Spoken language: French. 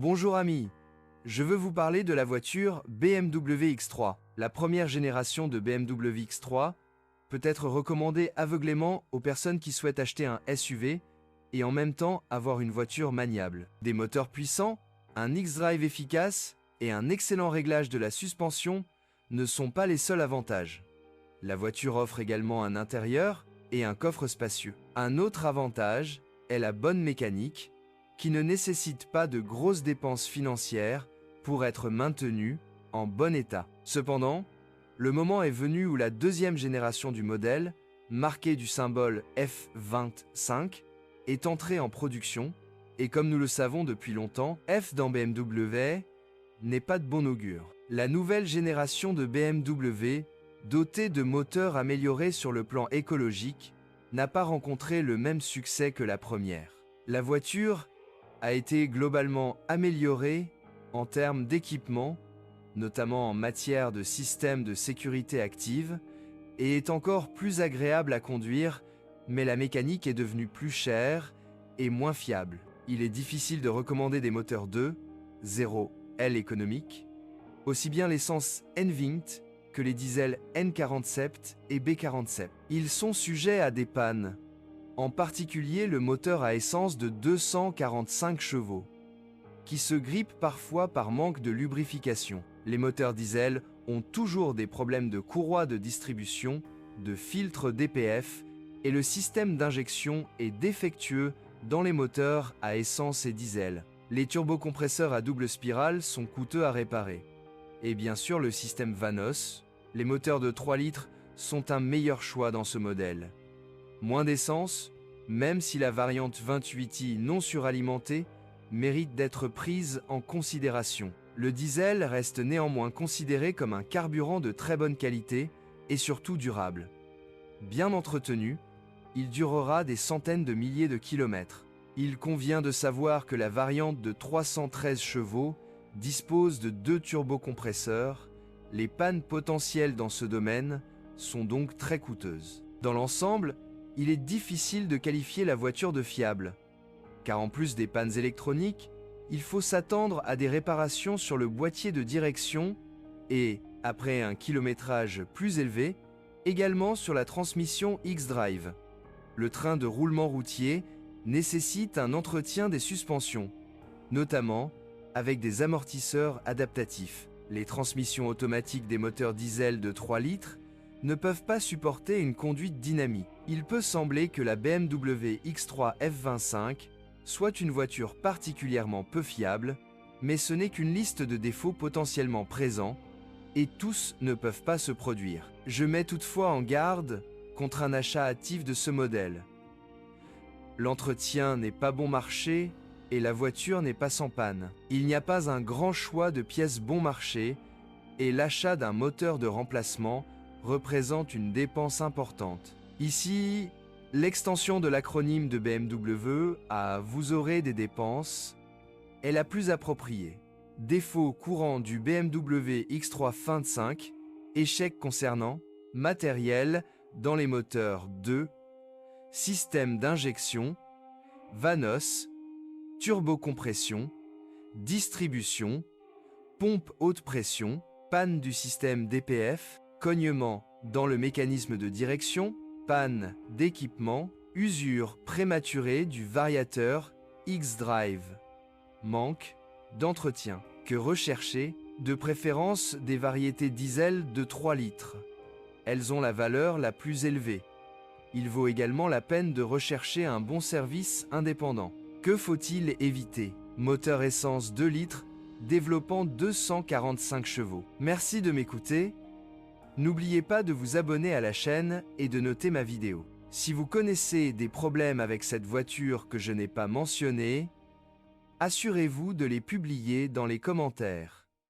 Bonjour amis, je veux vous parler de la voiture BMW X3. La première génération de BMW X3 peut être recommandée aveuglément aux personnes qui souhaitent acheter un SUV et en même temps avoir une voiture maniable. Des moteurs puissants, un X-Drive efficace et un excellent réglage de la suspension ne sont pas les seuls avantages. La voiture offre également un intérieur et un coffre spacieux. Un autre avantage est la bonne mécanique, qui ne nécessite pas de grosses dépenses financières pour être maintenue en bon état. Cependant, le moment est venu où la deuxième génération du modèle, marquée du symbole F25, est entrée en production, et comme nous le savons depuis longtemps, F dans BMW n'est pas de bon augure. La nouvelle génération de BMW, dotée de moteurs améliorés sur le plan écologique, n'a pas rencontré le même succès que la première. La voiture a été globalement améliorée en termes d'équipement, notamment en matière de système de sécurité active, et est encore plus agréable à conduire, mais la mécanique est devenue plus chère et moins fiable. Il est difficile de recommander des moteurs 2.0 L économiques, aussi bien l'essence NVINT que les diesels N47 et B47. Ils sont sujets à des pannes, en particulier le moteur à essence de 245 chevaux, qui se grippe parfois par manque de lubrification. Les moteurs diesel ont toujours des problèmes de courroie de distribution, de filtre DPF, et le système d'injection est défectueux dans les moteurs à essence et diesel. Les turbocompresseurs à double spirale sont coûteux à réparer. Et bien sûr le système Vanos, les moteurs de 3 litres sont un meilleur choix dans ce modèle. Moins d'essence, même si la variante 28i non suralimentée mérite d'être prise en considération. Le diesel reste néanmoins considéré comme un carburant de très bonne qualité et surtout durable. Bien entretenu, il durera des centaines de milliers de kilomètres. Il convient de savoir que la variante de 313 chevaux dispose de 2 turbocompresseurs. Les pannes potentielles dans ce domaine sont donc très coûteuses. Dans l'ensemble, il est difficile de qualifier la voiture de fiable, car en plus des pannes électroniques, il faut s'attendre à des réparations sur le boîtier de direction et, après un kilométrage plus élevé, également sur la transmission X-Drive. Le train de roulement routier nécessite un entretien des suspensions, notamment avec des amortisseurs adaptatifs. Les transmissions automatiques des moteurs diesel de 3 litres ne peuvent pas supporter une conduite dynamique. Il peut sembler que la BMW X3 F25 soit une voiture particulièrement peu fiable, mais ce n'est qu'une liste de défauts potentiellement présents, et tous ne peuvent pas se produire. Je mets toutefois en garde contre un achat hâtif de ce modèle. L'entretien n'est pas bon marché et la voiture n'est pas sans panne. Il n'y a pas un grand choix de pièces bon marché et l'achat d'un moteur de remplacement représente une dépense importante. Ici, l'extension de l'acronyme de BMW à Vous aurez des dépenses est la plus appropriée. Défaut courant du BMW X3 25, échec concernant matériel dans les moteurs 2, système d'injection, Vanos, turbocompression, distribution, pompe haute pression, panne du système DPF, cognement dans le mécanisme de direction, panne d'équipement, usure prématurée du variateur X-Drive, manque d'entretien. Que rechercher, de préférence des variétés diesel de 3 litres. Elles ont la valeur la plus élevée. Il vaut également la peine de rechercher un bon service indépendant. Que faut-il éviter? Moteur essence 2 litres, développant 245 chevaux. Merci de m'écouter. N'oubliez pas de vous abonner à la chaîne et de noter ma vidéo. Si vous connaissez des problèmes avec cette voiture que je n'ai pas mentionné, assurez-vous de les publier dans les commentaires.